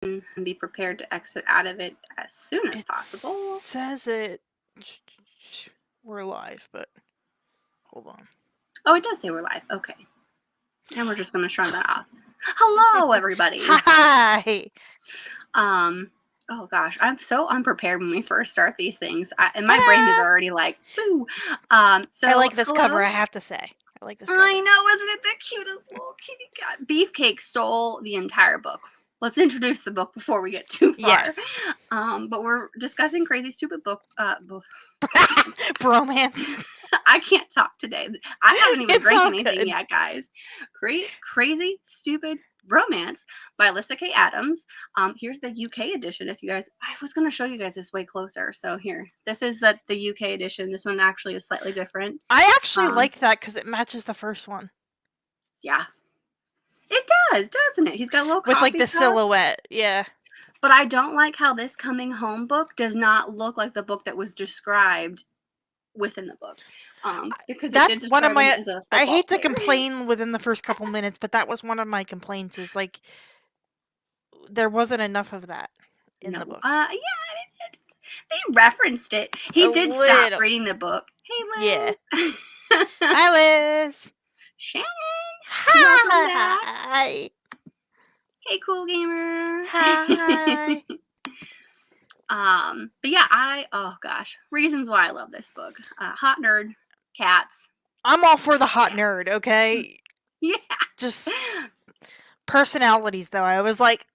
and be prepared to exit out of it as soon as possible. It says it. We're live, but hold on. Oh, it does say we're live. Okay. And we're just going to turn that off. Hello, everybody. Hi. Oh gosh, I'm so unprepared when we first start these things, and my brain is already like, boo. So I like this cover. I have to say, I like this cover. I know, isn't it the cutest little kitty cat? Beefcake stole the entire book. Let's introduce the book before we get too far. Yes. But we're discussing Crazy Stupid Book. Bromance. I can't talk today. I haven't even drank anything yet, guys. Crazy Stupid Bromance by Lyssa K. Adams. Here's the UK edition. If you guys, I was going to show you guys this way closer. So here, this is the UK edition. This one actually is slightly different. I actually like that because it matches the first one. Yeah. It does, doesn't it? He's got a little with like the silhouette, yeah. But I don't like how this Coming Home book does not look like the book that was described within the book. Because that's one of my. I hate to complain within the first couple minutes, but that was one of my complaints. Is like there wasn't enough of that in the book. Yeah, they referenced it. He did stop reading the book. Hey, Liz. Yeah. Hi, Liz. Shannon. Hi. Hey, cool gamer. Hi. But yeah, oh gosh, reasons why I love this book. Hot nerd, cats. I'm all for the hot nerd, okay? Yeah. Just personalities, though. I was like,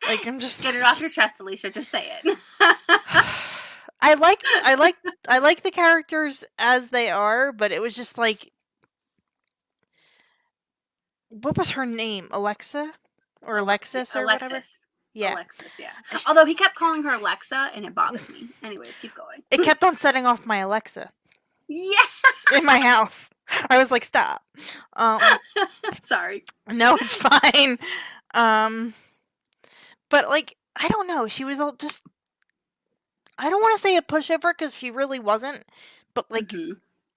Like, I'm just get it off your chest, Alicia. Just say it. I like the characters as they are, but it was just like, what was her name? Alexa or Alexis or whatever? Yeah. Alexis, yeah. Although he kept calling her Alexa, and it bothered me. Anyways, keep going. It kept on setting off my Alexa. Yeah. In my house. I was like, stop. Sorry. No, it's fine. But like, I don't know. She was just. I don't want to say a pushover because she really wasn't, but like,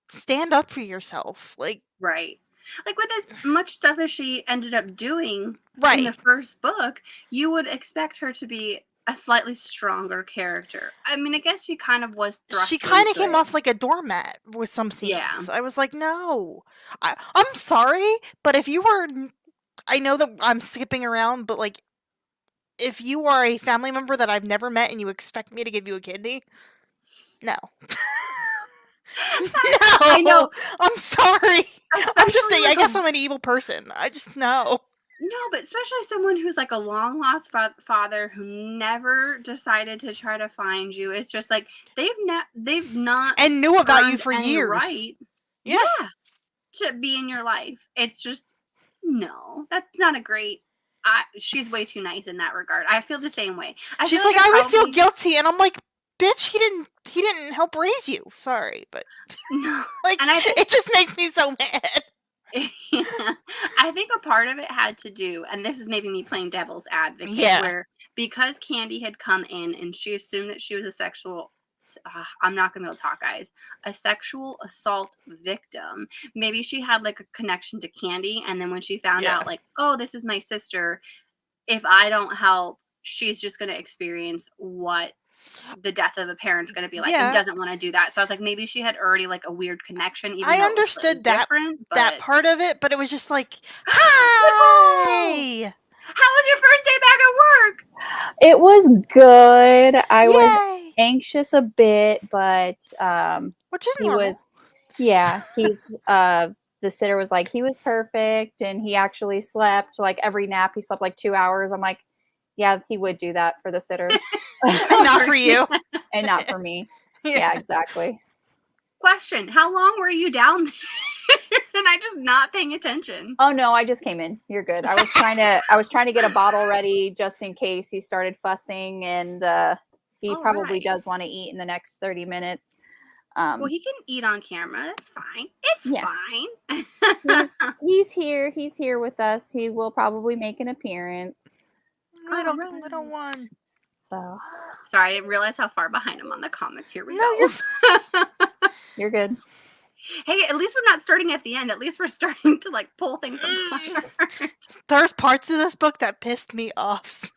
stand up for yourself. Like, right. Like with as much stuff as she ended up doing in the first book, you would expect her to be a slightly stronger character. I mean, I guess she kind of was thrust. She kind of came off like a doormat with some scenes. Yeah. I was like, no. I'm sorry, but if you were... I know that I'm skipping around, but like, if you are a family member that I've never met and you expect me to give you a kidney, no. No, I know. I'm sorry. I'm just I guess I'm an evil person. I just know. No, but especially someone who's like a long lost father who never decided to try to find you. It's just like they've not and knew about you for years. Right? Yeah. To be in your life. It's just no. That's not a great. She's way too nice in that regard. I feel the same way. She's like, I would feel guilty, and I'm like, bitch, he didn't help raise you. Sorry, but no. Like, and it just makes me so mad. I think a part of it had to do, and this is maybe me playing devil's advocate, where because Candy had come in and she assumed that she was a sexual. I'm not gonna be able to talk, guys. A sexual assault victim. Maybe she had like a connection to Candy, and then when she found out, like, oh, this is my sister. If I don't help, she's just gonna experience what the death of a parent's going to be like, and doesn't want to do that. So I was like, maybe she had already like a weird connection. Even I understood that part of it, but it was just like, hi. How was your first day back at work? It was good. I was anxious a bit, but which is normal. He's the sitter was like, he was perfect, and he actually slept like every nap. He slept like 2 hours. I'm like, yeah, he would do that for the sitter. Not for you. And not for me. Yeah, exactly. Question. How long were you down there? And I just not paying attention. Oh no, I just came in. You're good. I was trying to get a bottle ready just in case he started fussing, and he probably does want to eat in the next 30 minutes. Well, he can eat on camera. That's fine. It's fine. He's here. He's here with us. He will probably make an appearance. Little one. So sorry, I didn't realize how far behind I'm on the comments. Here we go. You're good. Hey, at least we're not starting at the end. At least we're starting to like pull things apart. There's parts of this book that pissed me off.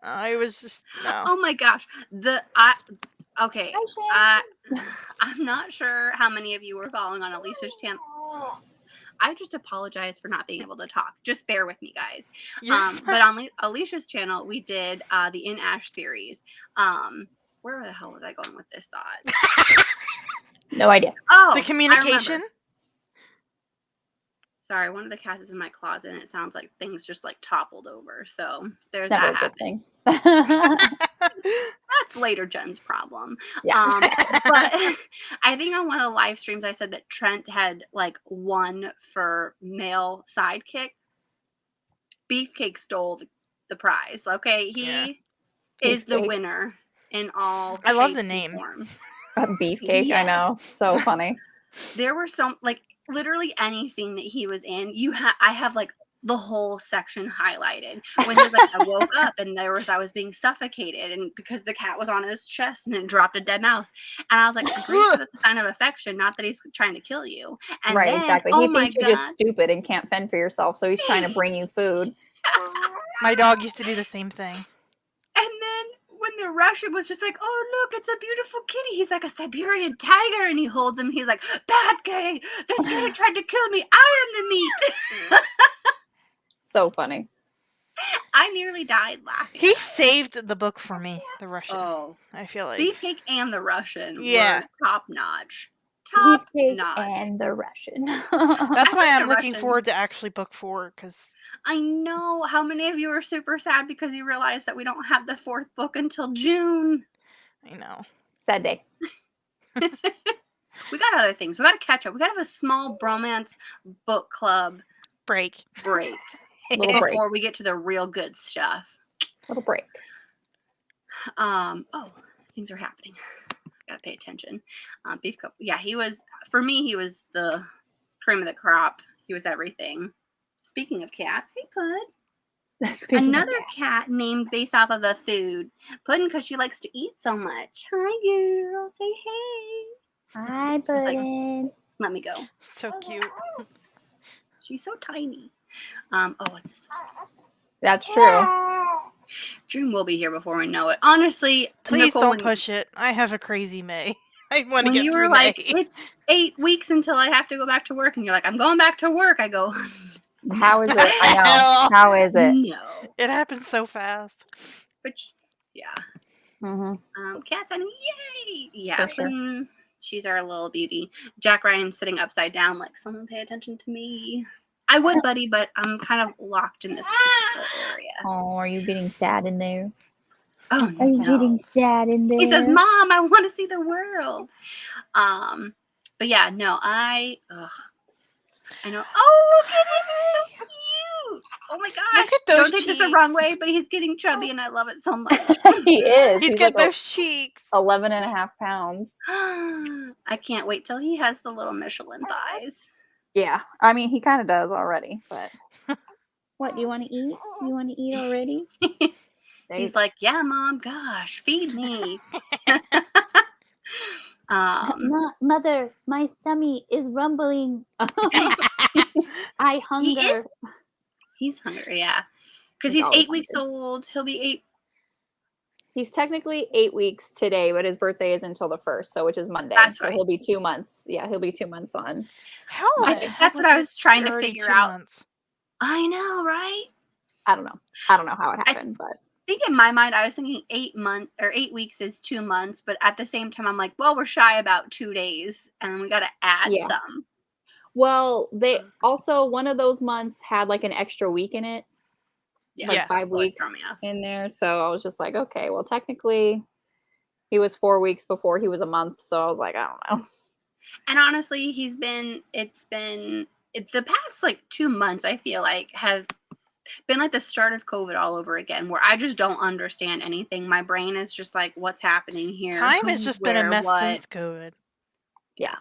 I was just no. Oh my gosh. Okay. I'm not sure how many of you were following on Alicia's channel. I just apologize for not being able to talk. Just bear with me, guys. But on Alicia's channel, we did the In Ash series. Where the hell was I going with this thought? No idea. Oh, the communication. Sorry, one of the cats is in my closet, and it sounds like things just like toppled over. So there's It's never that a good thing. That's later Jen's problem. Yeah. But I think on one of the live streams I said that Trent had like won for male sidekick. Beefcake stole the prize. Okay, he is the winner in all. I love the name. Beefcake. Yeah. I know, so funny. There were some like literally any scene that he was in. I have like the whole section highlighted when he was like, I woke up and I was being suffocated, and because the cat was on his chest and it dropped a dead mouse, and I was like, I'm pretty sure that's a sign of affection, not that he's trying to kill you. And right, then, exactly. He thinks you're just stupid and can't fend for yourself, so he's trying to bring you food. My dog used to do the same thing. And then when the Russian was just like, oh look, it's a beautiful kitty. He's like a Siberian tiger, and he holds him. He's like, bad kitty. This kitty tried to kill me. I am the meat. So funny. I nearly died laughing. He saved the book for me, the Russian. Oh, I feel like Beefcake and the Russian were top notch. Beefcake and the Russian. That's why I'm looking forward to actually book 4, because I know how many of you are super sad because you realize that we don't have the 4th book until June. I know. Sad day. We got other things. We got to catch up. We got to have a small bromance book club break. Before we get to the real good stuff. Little break. Oh, things are happening. Gotta pay attention. Beefcake. Yeah, he was the cream of the crop. He was everything. Speaking of cats, hey Pud. Another cat named based off of the food. Puddin' because she likes to eat so much. Hi girl, say hey. Hi Puddin'. Like, let me go. So cute. She's so tiny. What's this one? That's true. June will be here before we know it. Honestly, please Nicole, don't push it. I have a crazy May. I want to get you through were May. Like, it's 8 weeks until I have to go back to work, and you're like, I'm going back to work. I go, how is it? I know. How is it? No, it happens so fast. But yeah. Mm-hmm. Cats and yay! Yeah, sure. She's our little beauty. Jack Ryan's sitting upside down, like someone pay attention to me. I would, buddy, but I'm kind of locked in this area. Oh, are you getting sad in there? Oh, are you getting sad in there? He says, "Mom, I want to see the world." But yeah, no, I know. Oh, look at him! He's so cute. Oh my gosh! Don't take this the wrong way, but he's getting chubby, and I love it so much. He is. He's got like those cheeks. 11.5 pounds. I can't wait till he has the little Michelin thighs. Yeah, I mean, he kind of does already, but what, do you want to eat? You want to eat already? He's like, yeah, Mom, gosh, feed me. Mother, my stomach is rumbling. I hunger. He's hungry, yeah. Because he's 8 weeks old. He'll be 8. He's technically 8 weeks today, but his birthday is until the 1st, so which is Monday. That's right. He'll be 2 months. Yeah, he'll be 2 months on. That's what I was trying to figure out. Months. I know, right? I don't know how it happened, but I think in my mind I was thinking 8 weeks is 2 months, but at the same time I'm like, well, we're shy about 2 days, and we got to add some. Well, they also one of those months had like an extra week in it. Like 5 weeks in there. So I was just like, okay, well, technically he was 4 weeks before he was a month. So I was like, I don't know. And honestly, it's been the past like 2 months, I feel like have been like the start of COVID all over again, where I just don't understand anything. My brain is just like, what's happening here? Time has just been a mess since COVID. Yeah.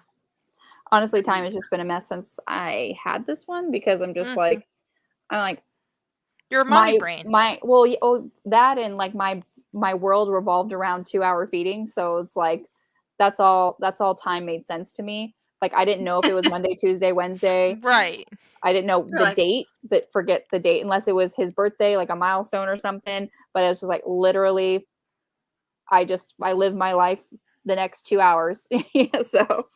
Honestly, time has just been a mess since I had this one, because I'm just like, your mommy brain. That and like my world revolved around 2-hour feeding. So it's like that's all time made sense to me. Like, I didn't know if it was Monday, Tuesday, Wednesday. Right. I didn't know the date, but forget the date, unless it was his birthday, like a milestone or something. But it was just like, literally, I live my life the next 2 hours. So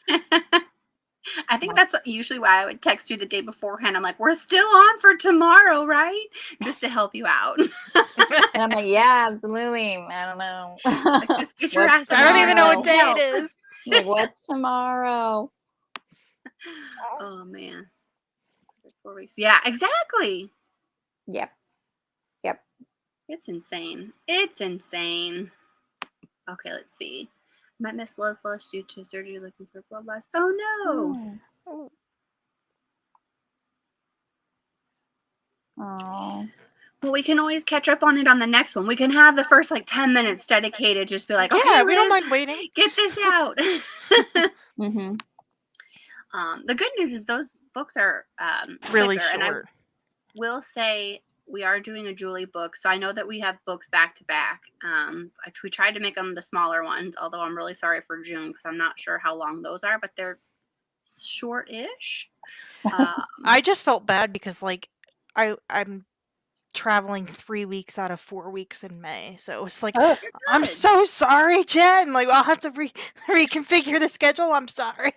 I think that's usually why I would text you the day beforehand. I'm like, we're still on for tomorrow, right? Just to help you out. And I'm like, yeah, absolutely. I don't know. Like, just get your ass. I don't even know what day it is. Like, what's tomorrow? Oh man. 4 weeks. Yeah, exactly. Yep. It's insane. It's insane. Okay, let's see. Might miss Love Flush due to surgery looking for blood loss. Oh no. Oh. Well, we can always catch up on it on the next one. We can have the first like 10 minutes dedicated. Just be like, okay, yeah, Liz, we don't mind waiting. Get this out. Mm-hmm. The good news is those books are really quicker, short. and I will say we are doing a Julie book, so I know that we have books back to back. We tried to make them the smaller ones, although I'm really sorry for June because I'm not sure how long those are, but they're short-ish. I just felt bad because like I'm traveling 3 weeks out of 4 weeks in May, so it's like, I'm so sorry, Jen. Like, I'll have to reconfigure the schedule. I'm sorry.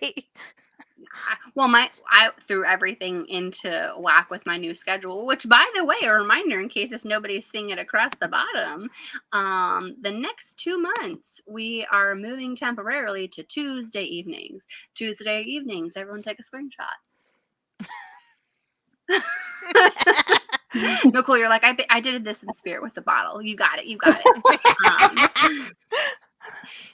Well, I threw everything into whack with my new schedule, which, by the way, a reminder in case if nobody's seeing it across the bottom, the next 2 months we are moving temporarily to Tuesday evenings. Tuesday evenings, everyone take a screenshot. Nicole, you're like, I did this in spirit with the bottle. You got it.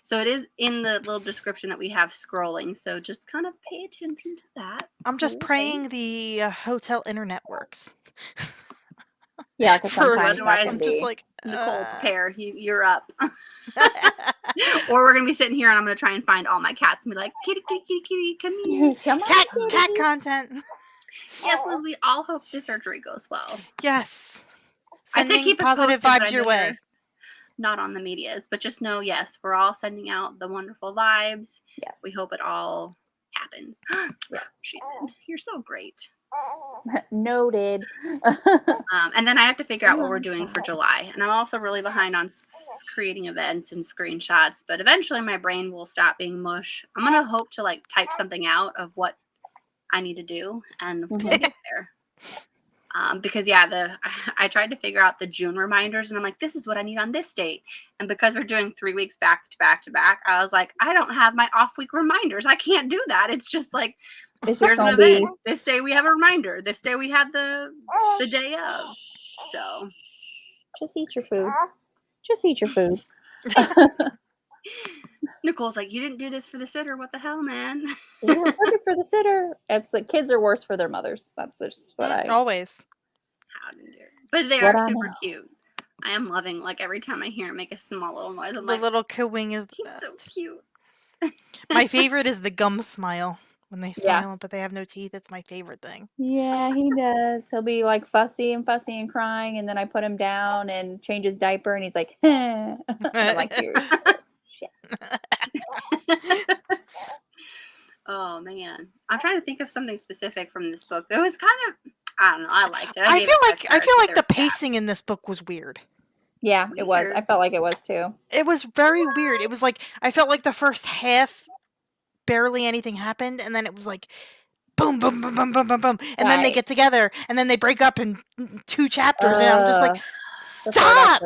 So it is in the little description that we have scrolling. So just kind of pay attention to that. I'm just praying the hotel internet works. Yeah, because sometimes otherwise, that can be. Just like Nicole, prepare. You're up. Or we're gonna be sitting here and I'm gonna try and find all my cats and be like, kitty, kitty, kitty, kitty, come here. Come on, cat content. Yes, Liz, we all hope the surgery goes well. Yes. Sending keep positive vibes your way. Not on the medias, but just know, yes, we're all sending out the wonderful vibes. Yes. We hope it all happens. Yeah, you're so great. Noted. And then I have to figure out what we're doing for July. And I'm also really behind on creating events and screenshots, but eventually my brain will stop being mush. I'm going to hope to like type something out of what I need to do and we'll get there. Because I tried to figure out the June reminders and I'm like, this is what I need on this date. And because we're doing 3 weeks back to back to back, I was like, I don't have my off week reminders. I can't do that. It's just like, here's an event. This day we have a reminder. This day we had the day of. So just eat your food. Just eat your food. Nicole's like, you didn't do this for the sitter. What the hell, man? You were working for the sitter. It's the kids are worse for their mothers. That's just what I always. But they are super cute. I am loving like every time I hear him make a small little noise. I'm the like, little cooing is the he's best. So cute. My favorite is the gum smile. When they smile, but they have no teeth. It's my favorite thing. Yeah, he does. He'll be like fussy and crying, and then I put him down and change his diaper, and he's like, I'm like, shit. Oh man, I'm trying to think of something specific from this book. It was kind of, I don't know. I liked it. I feel like the pacing in this book was weird. Yeah, it was. I felt like it was too. It was very weird. It was like I felt like the first half. Barely anything happened, and then it was like boom, boom, boom, boom, boom, boom, boom, and then they get together, and then they break up in 2 chapters, and I'm just like, stop!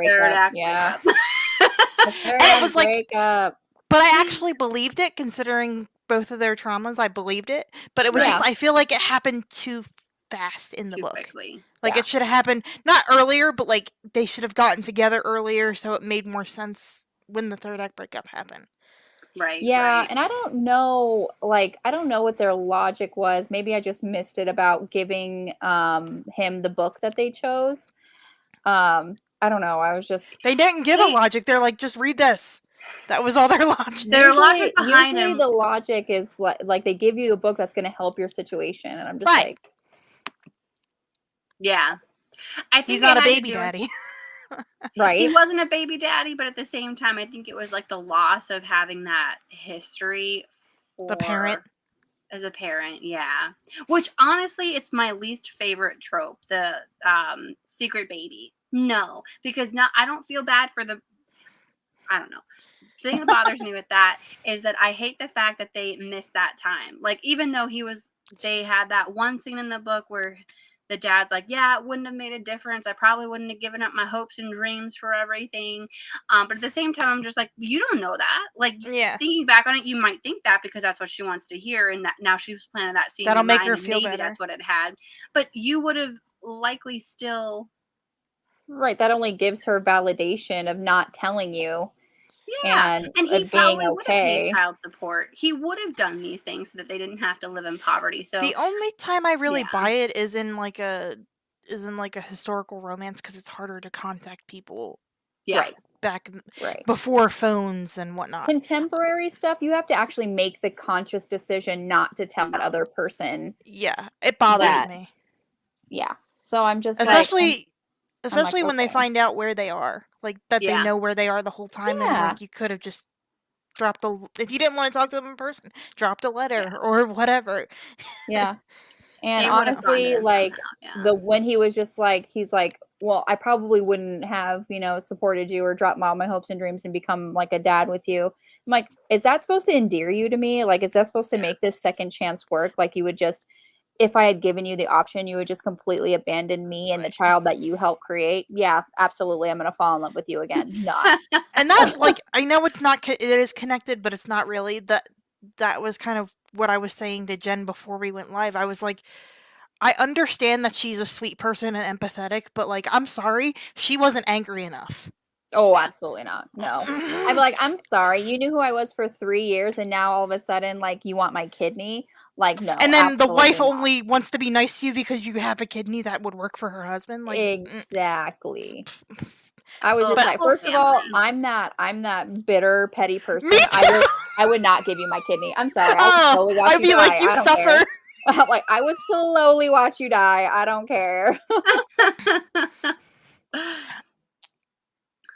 Yeah. And it was like, but I actually believed it, considering both of their traumas. I believed it, but it was just, I feel like it happened too fast in the book. Quickly. Like it should have happened not earlier, but like they should have gotten together earlier, so it made more sense when the third act breakup happened. Right. Yeah, and I don't know what their logic was. Maybe I just missed it about giving him the book that they chose. I don't know. I was just they didn't give a logic. They're like, just read this. That was all their logic. Their logic behind usually him. The logic is like they give you a book that's going to help your situation, and I'm just like, yeah. I think he's not a baby daddy. Right. He wasn't a baby daddy, but at the same time, I think it was like the loss of having that history the parent. As a parent, yeah. Which honestly, it's my least favorite trope, the secret baby. No, because I don't feel bad for I don't know. The thing that bothers me with that is that I hate the fact that they missed that time. Like, even though they had that one scene in the book where the dad's like, yeah, it wouldn't have made a difference. I probably wouldn't have given up my hopes and dreams for everything. But at the same time, I'm just like, you don't know that. Like, thinking back on it, you might think that because that's what she wants to hear. And that now she's planted that scene. That'll make her and feel maybe better. That's what it had. But you would have likely still. Right. That only gives her validation of not telling you. Yeah, and he probably would have paid okay. child support. He would have done these things so that they didn't have to live in poverty. So the only time I really buy it is in like a historical romance because it's harder to contact people. Yeah. Right. Back before phones and whatnot. Contemporary stuff, you have to actually make the conscious decision not to tell that other person. Yeah, it bothers me. Yeah. So I'm just especially when they find out where they are, like that they know where they are the whole time, and like you could have just dropped if you didn't want to talk to them in person, dropped a letter or whatever. Yeah. And honestly, like when he was just like, he's like, well, I probably wouldn't have, supported you or dropped all my hopes and dreams and become like a dad with you. I'm like, is that supposed to endear you to me? Like, is that supposed to make this second chance work? Like, you would just, if I had given you the option, you would just completely abandon me and the child that you helped create. Yeah, absolutely. I'm going to fall in love with you again. Not. And that, like, I know it's not, it is connected, but it's not really. That was kind of what I was saying to Jen before we went live. I was like, I understand that she's a sweet person and empathetic, but like, I'm sorry, she wasn't angry enough. Oh, absolutely not. No. I'd be like, I'm sorry. You knew who I was for 3 years and now all of a sudden, like, you want my kidney? Like, no. And then the wife only wants to be nice to you because you have a kidney that would work for her husband. Like, exactly. I was just like, first of all, I'm that bitter, petty person. I would not give you my kidney. I'm sorry. I would slowly watch you die. I'd be like, you suffer. Like, I would slowly watch you die. I don't care.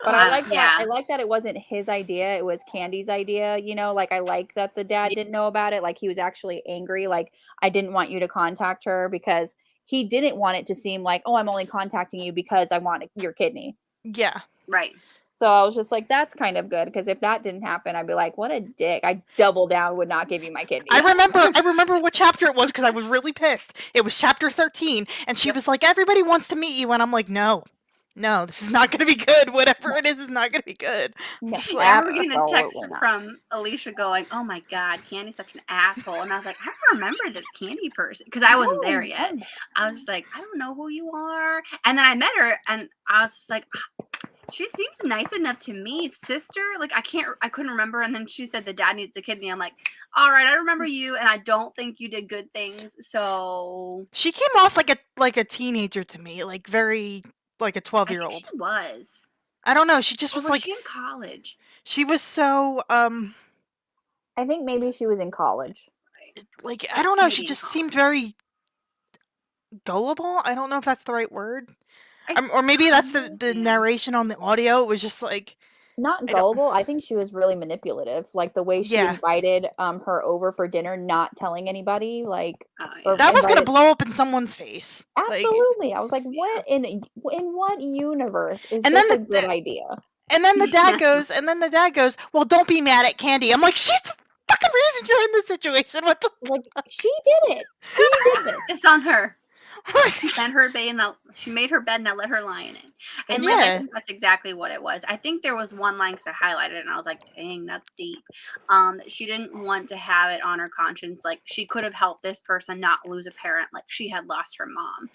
But I like that. I like that it wasn't his idea. It was Candy's idea. Like, I like that the dad didn't know about it. Like, he was actually angry. Like, I didn't want you to contact her because he didn't want it to seem like, oh, I'm only contacting you because I want your kidney. Yeah. Right. So I was just like, that's kind of good. Because if that didn't happen, I'd be like, what a dick. I double down, would not give you my kidney. I remember what chapter it was because I was really pissed. It was chapter 13. And she was like, everybody wants to meet you. And I'm like, no, this is not going to be good. Whatever it is not going to be good. No, I remember getting a text from Alicia going, oh my God, Candy's such an asshole. And I was like, I don't remember this Candy person because I wasn't there yet. I was just like, I don't know who you are. And then I met her and I was just like, she seems nice enough to me, sister. Like, I couldn't remember. And then she said the dad needs a kidney. I'm like, all right, I remember you. And I don't think you did good things. So she came off like a teenager to me, like very like a 12-year-old. She was. I don't know. She just was like. Was she in college? She was so. I think maybe she was in college. Like, I don't know. She just seemed very gullible. I don't know if that's the right word. Or maybe that's the narration on the audio. It was just like. Not gullible. I think she was really manipulative. Like the way she invited her over for dinner, not telling anybody. Like that was gonna blow up in someone's face. Absolutely. Like, I was like, what in what universe is this a good idea? And then the dad goes, well, don't be mad at Candy. I'm like, she's the fucking reason you're in this situation. What the like? She did it. She did it. It's on her. She made her bed, now let her lie in it. And I think that's exactly what it was. I think there was one line because I highlighted it and I was like, dang, that's deep. She didn't want to have it on her conscience. Like, she could have helped this person not lose a parent. Like, she had lost her mom,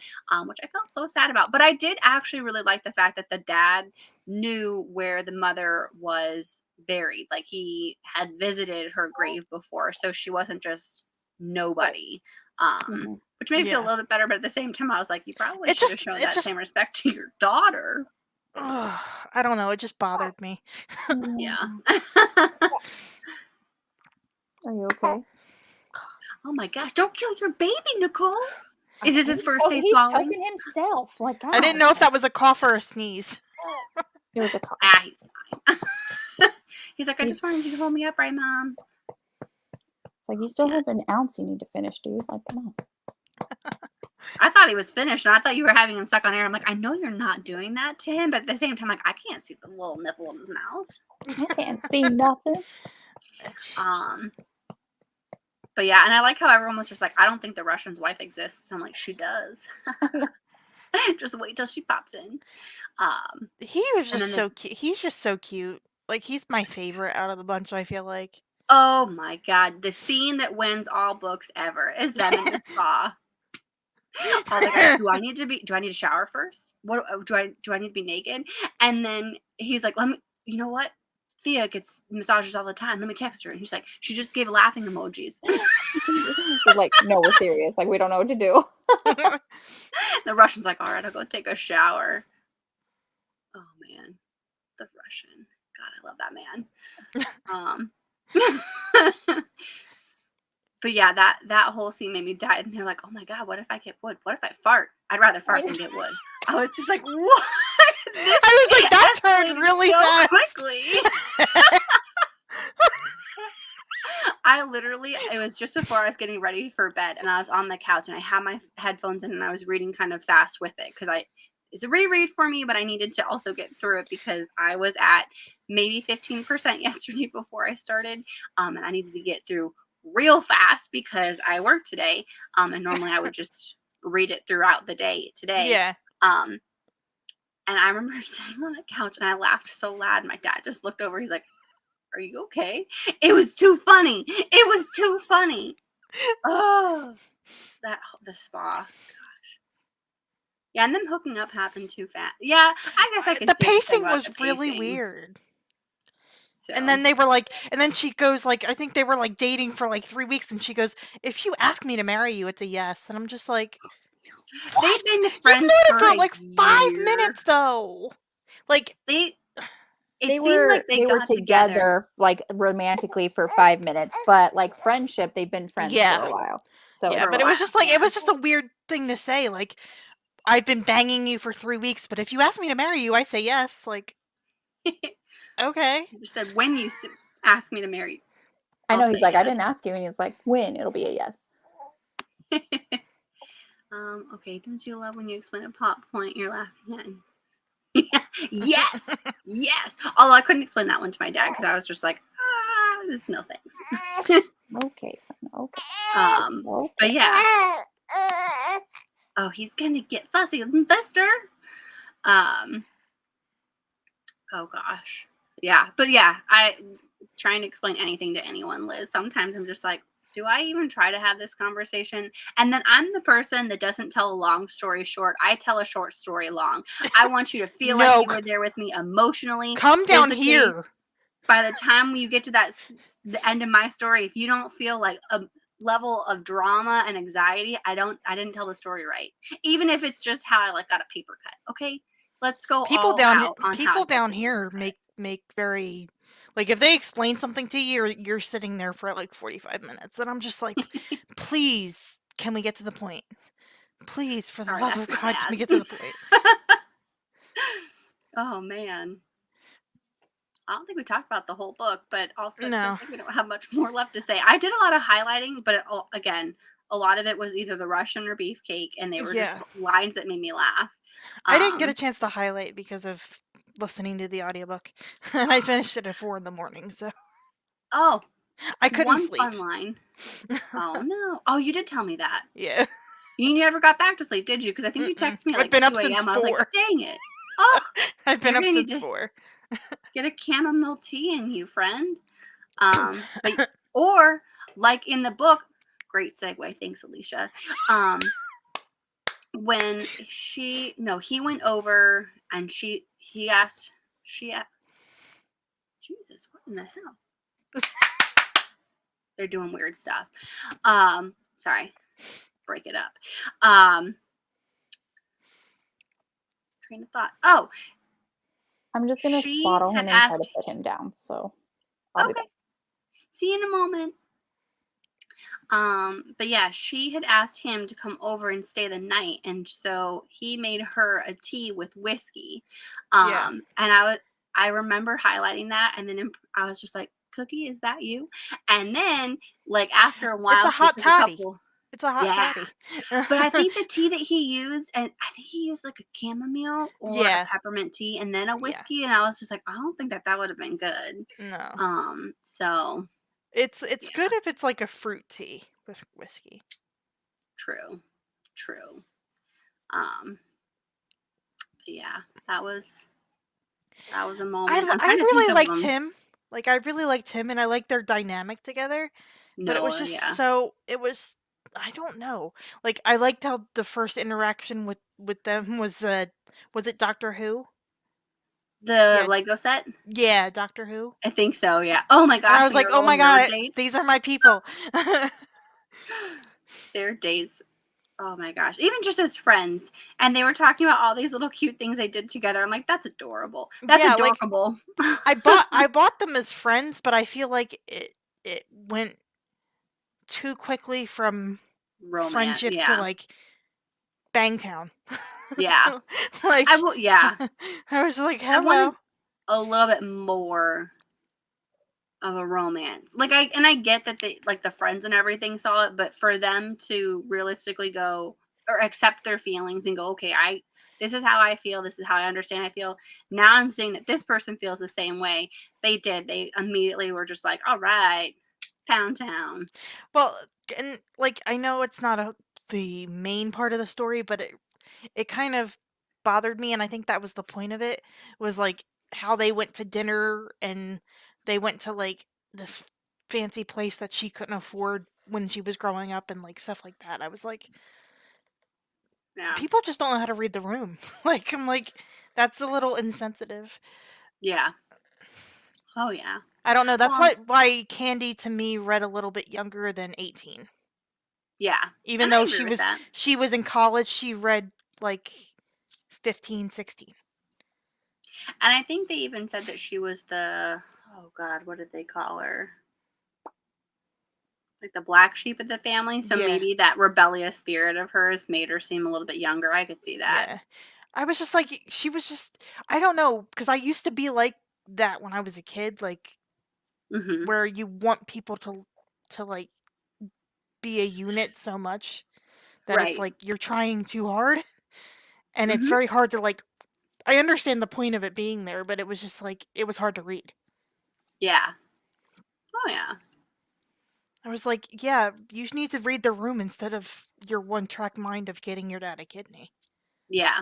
which I felt so sad about. But I did actually really like the fact that the dad knew where the mother was buried. Like, he had visited her grave before, so she wasn't just nobody. Which made me feel a little bit better, but at the same time, I was like, you probably should have shown that same respect to your daughter. I don't know. It just bothered me. Yeah. Are you okay? Oh my gosh! Don't kill your baby, Nicole. Is this his first day he's swallowing? He's choking himself. Like, God. I didn't know if that was a cough or a sneeze. It was a cough. He's fine. He's like, I just wanted you to hold me up, right, Mom? It's like, you still have an ounce you need to finish, dude. Like, come on. I thought he was finished, and I thought you were having him suck on air. I'm like, I know you're not doing that to him, but at the same time, like, I can't see the little nipple in his mouth. I can't see nothing. But yeah, and I like how everyone was just like, I don't think the Russian's wife exists. I'm like, she does. Just wait till she pops in. He was just so cute. He's just so cute. Like, he's my favorite out of the bunch, I feel like. Oh my god, the scene that wins all books ever is them in the spa. All the guys, do I need to shower first? What do I need to be naked? And then he's like, you know what? Thea gets massages all the time. Let me text her. And he's like, she just gave laughing emojis. Like, no, we're serious. Like, we don't know what to do. The Russian's like, all right, I'll go take a shower. Oh man, the Russian. God, I love that man. But yeah, that whole scene made me die. And they're like, oh my god, what if I get wood? What if I fart? I'd rather fart than get wood. I was just like, what? I was like, that turned really fast. Quickly. I literally, it was just before I was getting ready for bed, and I was on the couch, and I had my headphones in, and I was reading kind of fast with it, because it's a reread for me, but I needed to also get through it, because I was at maybe 15% yesterday before I started, and I needed to get through real fast because I worked today, and normally I would just read it throughout the day today. Yeah. And I remember sitting on the couch, and I laughed so loud, and my dad just looked over. He's like, are you okay? It was too funny. It was too funny. Oh, the spa. Gosh. Yeah, and them hooking up happened too fast. Yeah, I guess I could. The pacing was really weird. So. And then they were like, and then she goes like, I think they were like dating for like 3 weeks, and she goes, if you ask me to marry you, it's a yes. And I'm just like, what? They've been friends for like 5 minutes though. Like they were together like romantically for 5 minutes, but like friendship, they've been friends for a while. So yeah, but it was just like, it was just a weird thing to say. Like, I've been banging you for 3 weeks, but if you ask me to marry you, I say yes. Like, okay. I just said, when you ask me to marry you. I know, he's like, yes. I didn't ask you, and he's like, when? It'll be a yes. Okay, don't you love when you explain a plot point you're laughing at? Yes, yes. Although I couldn't explain that one to my dad, because I was just like, this no thanks. Okay, son. Okay. Okay. But yeah. Oh, he's gonna get fussy, Buster. Oh gosh. Yeah, but yeah, trying to explain anything to anyone, Liz. Sometimes I'm just like, do I even try to have this conversation? And then I'm the person that doesn't tell a long story short. I tell a short story long. I want you to feel like you were there with me emotionally. Come down here. By the time you get to the end of my story, if you don't feel like a level of drama and anxiety, I didn't tell the story right. Even if it's just how I like got a paper cut. Okay, let's go. People down here make very. Like, if they explain something to you, you're sitting there for like 45 minutes. And I'm just like, please, can we get to the point? Please, for the love of God, can we get to the point? Oh, man. I don't think we talked about the whole book, but also I think we don't have much more left to say. I did a lot of highlighting, but again, a lot of it was either the Russian or beefcake, and they were just lines that made me laugh. I didn't get a chance to highlight because of listening to the audiobook, and I finished it at 4 a.m. So I couldn't sleep. One fun line. Oh no! Oh, you did tell me that. Yeah. You never got back to sleep, did you? Because I think you texted me like 2 a.m. I was like, dang it! Oh, I've been up since 4. Get a chamomile tea in you, friend. But or like in the book, great segue. Thanks, Alicia. When he went over and he asked, Jesus, what in the hell? They're doing weird stuff. Sorry, break it up. Train of thought. Oh, I'm just gonna swaddle him and try to put him down. So I'll be back. See you in a moment. But yeah, she had asked him to come over and stay the night, and so he made her a tea with whiskey. And I remember highlighting that, and then I was just like, "Cookie, is that you?" And then, like, after a It's while, a she hot took a toddy. couple. It's a hot Yeah. toddy. But I think the tea that he used, and I think he used, like, a chamomile or a Yeah. peppermint tea and then a Yeah. whiskey, and I was just like, "I don't think that would have been good." No. So It's yeah. good if it's like a fruit tea with whiskey. True. Yeah, that was a moment. I'm I trying to think really of liked them. him. Like, I really liked him, and I liked their dynamic together. But it was Noah, just yeah. so, it was, I don't know. Like, I liked how the first interaction with them was it Doctor Who? The Yeah. Lego set? Yeah, Doctor Who. I think so, yeah. Oh my And I gosh, was their like, "Oh little my nerd god, dates. these are my people." Their dates. Oh my gosh. Even just as friends. And they were talking about all these little cute things they did together. I'm like, that's adorable. That's Yeah, like, adorable. I bought them as friends, but I feel like it went too quickly from Romance, friendship to, yeah. like, Bangtown. Yeah. Like, yeah. I was like, I wanted "Hello." a little bit more of a romance. Like, I get that they, like, the friends and everything saw it, but for them to realistically go or accept their feelings and go, okay, this is how I feel, this is how I understand I feel. Now I'm seeing that this person feels the same way. They did. They immediately were just like, all right, Pound Town. Well, and, like, I know it's not the main part of the story, but it kind of bothered me, and I think that was the point of it, was, like, how they went to dinner, and they went to, like, this fancy place that she couldn't afford when she was growing up, and, like, stuff like that. I was like, Yeah. people just don't know how to read the room. Like, I'm like, that's a little insensitive. Yeah. Oh yeah. I don't know. That's Well, why Candy to me read a little bit younger than 18. yeah. Even And though I agree with that. she was in college, she read like 15, 16. And I think they even said that she was oh God, what did they call her? Like the black sheep of the family. So Yeah. maybe that rebellious spirit of hers made her seem a little bit younger. I could see that. Yeah. I was just like, she was just, I don't know, because I used to be like that when I was a kid, like, where you want people to like be a unit so much that it's like you're trying too hard, and it's very hard to, like, I understand the point of it being there, but it was just like, it was hard to read. Yeah. Oh yeah. I was like, yeah, you need to read the room instead of your one-track mind of getting your dad a kidney. Yeah.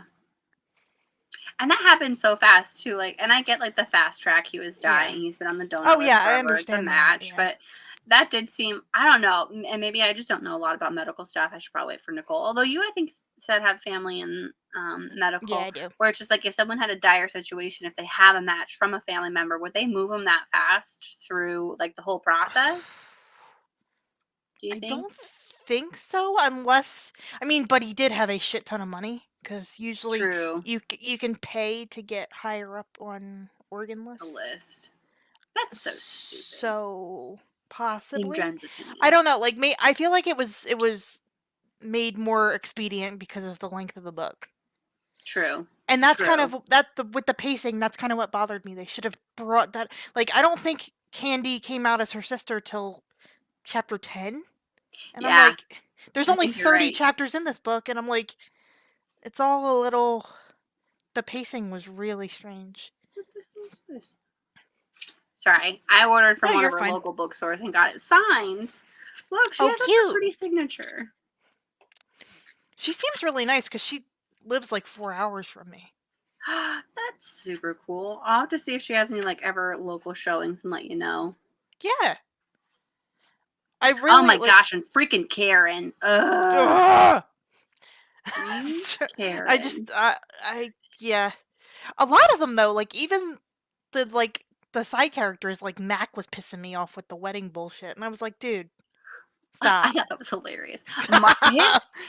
And that happened so fast too. Like, and I get like the fast track. He was dying. He's been on the donor list I forever. understand the match, that, but that did seem. I don't know, and maybe I just don't know a lot about medical stuff. I should probably wait for Nicole. Although you, I think, said have family in medical, I do. where it's just like if someone had a dire situation, if they have a match from a family member, would they move them that fast through like the whole process? Do you think? I don't think so, unless, I mean, but he did have a shit ton of money, because usually you can pay to get higher up on organ lists. A list. That's so stupid. So possibly. In Jen's opinion. I don't know. Like, I feel like it was made more expedient because of the length of the book. True. And that's kind of with the pacing. That's kind of what bothered me. They should have brought that. Like, I don't think Candy came out as her sister till chapter 10. And I'm like, there's only 30 chapters in this book, and I'm like, it's all a little. The pacing was really strange. What the hell is this? Sorry, I ordered from one of our local bookstores and got it signed. Look, she has a pretty signature. She seems really nice because she lives like 4 hours from me. That's super cool. I'll have to see if she has any like ever local showings and let you know. Yeah. I really. Oh my gosh, and freaking Karen. Ugh. Karen. I just yeah. A lot of them though, like even the side characters, like Mac was pissing me off with the wedding bullshit, and I was like, dude, stop. I thought that was hilarious.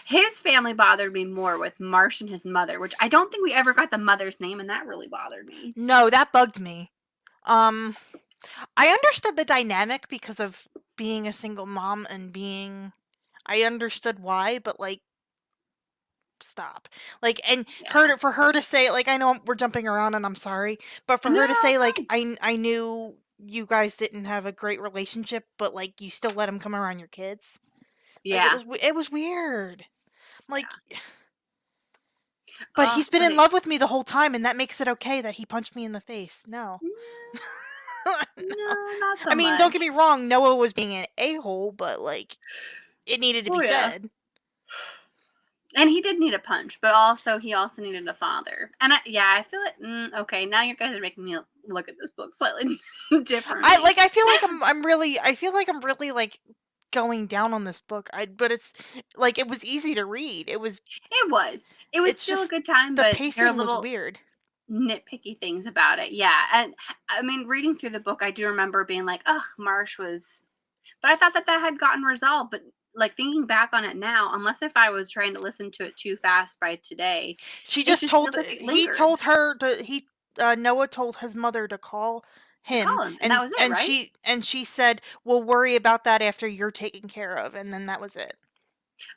His family bothered me more with Marsh and his mother, which I don't think we ever got the mother's name, and that really bothered me. No, that bugged me. I understood the dynamic because of being a single mom and I understood why, but like, stop. Like, and for her to say, like, I know we're jumping around and I'm sorry, but for her to say, like, I knew you guys didn't have a great relationship, but like you still let him come around your kids. Yeah. Like, it was weird. Like, but he's been in love with me the whole time, and that makes it okay that he punched me in the face. No. No, not so I mean, much. don't get me wrong, Noah was being an a-hole, but like, it needed to be said. And he did need a punch, but he also needed a father. And I feel like okay, now you guys are making me look at this book slightly differently. I feel like I'm really like going down on this book. But it's like it was easy to read. It was still a good time, the but pacing was weird. Nitpicky things about it. Yeah. And I mean, reading through the book, I do remember being like, ugh, Marsh was, but I thought that had gotten resolved. But like thinking back on it now, unless if I was trying to listen to it too fast by today, she just told he told her to Noah told his mother to call him, and that was it, right? She said, "We'll worry about that after you're taken care of," and then that was it.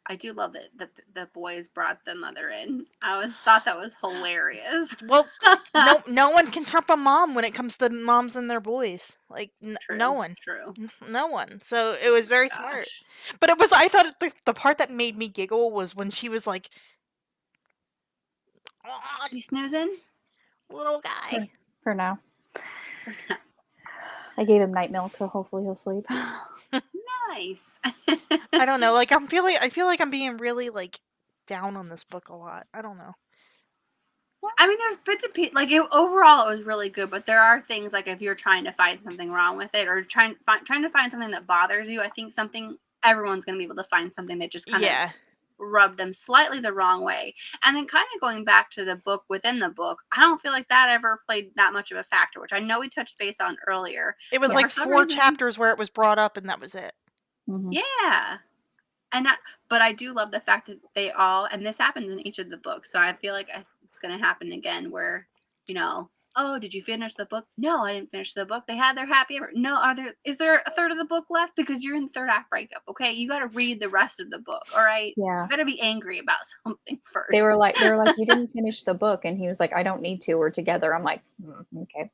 I do love that the boys brought the mother in. I thought that was hilarious. Well, no one can trump a mom when it comes to moms and their boys. Like no one. True. No one. So it was very smart. But I thought the part that made me giggle was when she was like, "You snoozing, little guy." For now. I gave him night milk, so hopefully he'll sleep. Nice. I don't know. Like I feel like I'm being really like down on this book a lot. I don't know. I mean, there's bits of pieces. Like overall, it was really good, but there are things like if you're trying to find something wrong with it, or trying to find something that bothers you, I think everyone's going to be able to find something that just kind of rubbed them slightly the wrong way. And then kind of going back to the book within the book, I don't feel like that ever played that much of a factor, which I know we touched base on earlier. It was like 4 chapters where it was brought up, and that was it. Mm-hmm. Yeah. But I do love the fact that they all, and this happens in each of the books, so I feel like it's going to happen again where, oh, did you finish the book? No, I didn't finish the book. They had their happy ever. No, is there a third of the book left? Because you're in the third act breakup, okay? You got to read the rest of the book, all right? Yeah. You got to be angry about something first. They were like, you didn't finish the book, and he was like, I don't need to. We're together. I'm like, okay.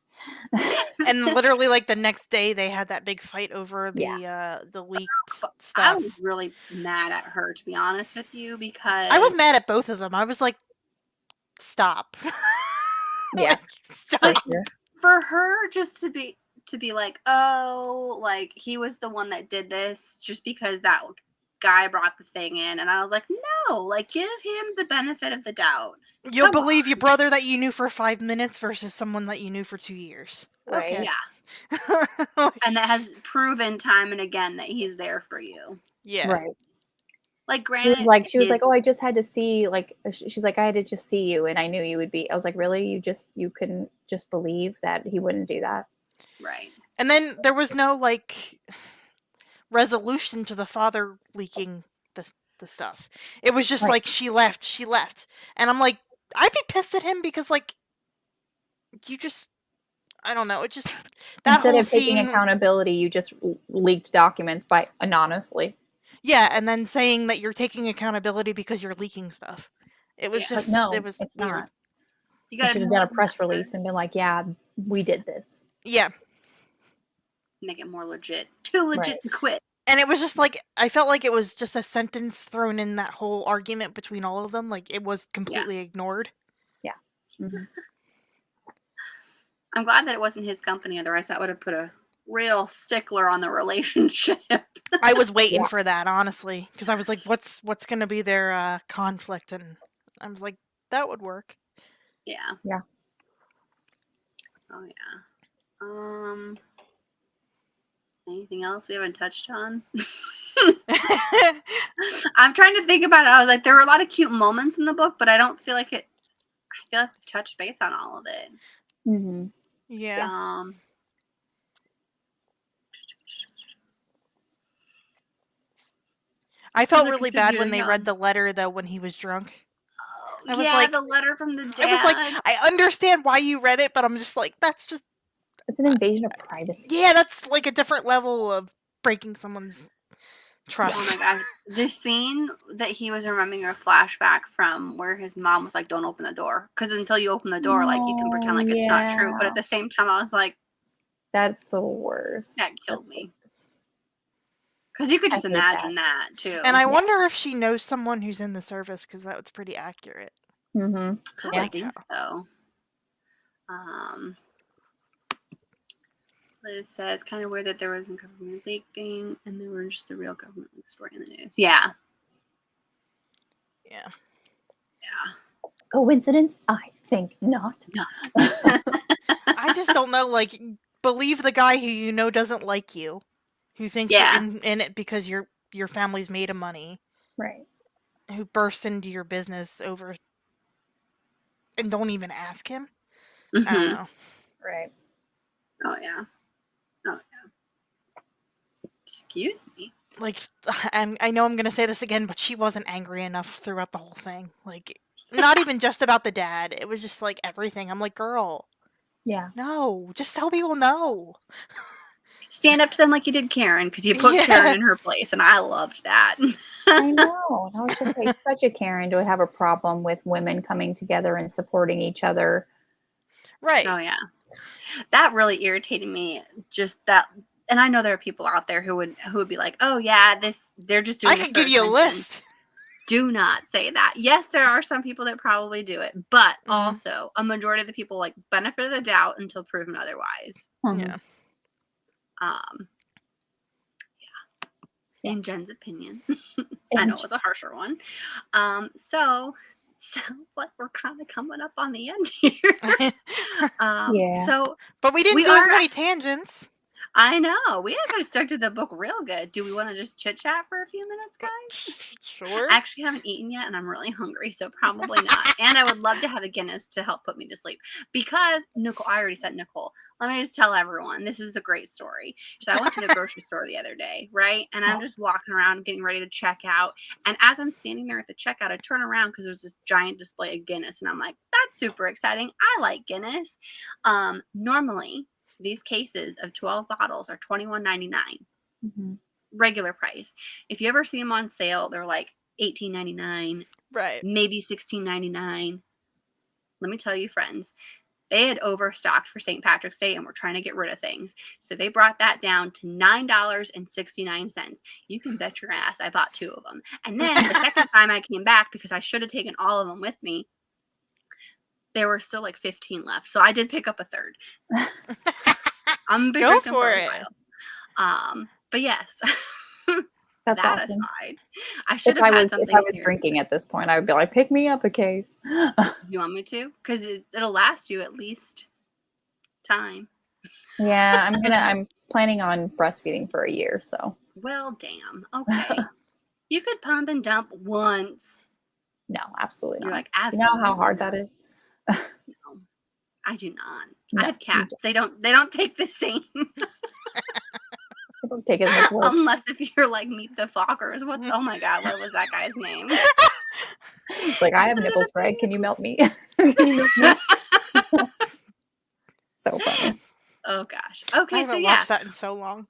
And literally, like the next day, they had that big fight over the leaked stuff. I was really mad at her, to be honest with you, because I was mad at both of them. I was like, stop. Yeah. Stop. For her just to be like, oh, like he was the one that did this just because that guy brought the thing in, and I was like, no, like give him the benefit of the doubt. You'll believe your brother that you knew for 5 minutes versus someone that you knew for 2 years. Right. Okay. Yeah. And that has proven time and again that he's there for you. Yeah. Right. Like granted, she was like, oh, I just had to see, like, she's like, I had to just see you, and I knew you would be. I was like, really? You couldn't just believe that he wouldn't do that? Right. And then there was no like resolution to the father leaking the stuff. It was just like she left, and I'm like, I'd be pissed at him because like you just, I don't know, it just that instead whole of taking accountability, you just leaked documents anonymously. Yeah, and then saying that you're taking accountability because you're leaking stuff. It was just no, it was it's weird. not. You should have done a press release and been like, yeah, we did this. Yeah. Make it more legit. Too legit to quit. And it was just like, I felt like it was just a sentence thrown in that whole argument between all of them. Like, it was completely ignored. Yeah. Mm-hmm. I'm glad that it wasn't his company. Otherwise, that would have put a real stickler on the relationship. I was waiting for that, honestly. Because I was like, what's going to be their conflict? And I was like, that would work. Yeah. Yeah. Oh, yeah. Anything else we haven't touched on? I'm trying to think about it. I was like, there were a lot of cute moments in the book, but I don't feel like it. I feel like we've touched base on all of it. Mm-hmm. Yeah. I felt really bad when they read the letter, though, when he was drunk. I was like, the letter from the dad. I was like, I understand why you read it, but I'm just like, that's just... It's an invasion of privacy. Yeah, that's like a different level of breaking someone's Trust. Oh my gosh. This scene that he was remembering a flashback from where his mom was like, don't open the door. Because until you open the door, like, you can pretend like it's not true. But at the same time, I was like, that's the worst. That killed me. Because you could just imagine that too. And I wonder if she knows someone who's in the service, because that was pretty accurate. Mm-hmm. I would think so. Liz says, kind of weird that there wasn't a government leak thing and there were just the real government leak story in the news. Yeah. Yeah. Yeah. Coincidence? I think not. I just don't know. Like, believe the guy who you know doesn't like you, who thinks you're in it because your family's made of money, right? Who bursts into your business over and don't even ask him. Mm-hmm. I don't know. Right. Oh yeah. Excuse me. Like, I know I'm gonna say this again, but she wasn't angry enough throughout the whole thing. Like, not even just about the dad. It was just like everything. I'm like, girl. Yeah. No, just tell people no. Stand up to them like you did Karen, because you put Karen in her place, and I loved that. I know. And I was just like, such a Karen to have a problem with women coming together and supporting each other. Right. Oh yeah. That really irritated me. Just that, and I know there are people out there who would be like, "Oh yeah, they're just doing." I could give you a list. Do not say that. Yes, there are some people that probably do it, but also a majority of the people like benefit of the doubt until proven otherwise. Yeah. In Jen's opinion, I know it was a harsher one. So sounds like we're kind of coming up on the end here. So, but we didn't do as many tangents. I know. We actually stuck to the book real good. Do we want to just chit chat for a few minutes, guys? Sure. I actually haven't eaten yet, and I'm really hungry, so probably not. And I would love to have a Guinness to help put me to sleep. Because, Nicole, I already said Nicole. Let me just tell everyone, this is a great story. So I went to the grocery store the other day, right? And I'm just walking around getting ready to check out. And as I'm standing there at the checkout, I turn around because there's this giant display of Guinness. And I'm like, that's super exciting. I like Guinness. Normally, these cases of 12 bottles are $21.99. Mm-hmm. Regular price. If you ever see them on sale, they're like $18.99, right? Maybe $16.99. Let me tell you, friends, they had overstocked for St. Patrick's Day and were trying to get rid of things. So they brought that down to $9.69. You can bet your ass I bought 2 of them. And then the second time I came back, because I should have taken all of them with me, there were still like 15 left. So I did pick up a third. I'm go for it. But yes. That's that awesome. Aside, I should have had something. If I was drinking at this point, I would be like, pick me up a case. You want me to? Because it'll last you at least time. Yeah, I'm planning on breastfeeding for a year, so. Well, damn. Okay. You could pump and dump once. No, absolutely not. You're like, absolutely. You know how hard that is? No, I do not. No, I have cats. They don't take the same. They don't take as much work. Unless if you're like Meet the Fockers. Oh my god, what was that guy's name? It's like, I have nipples, Greg. Can you melt me? Can you melt me? So funny. Oh gosh. Okay, I haven't watched that in so long.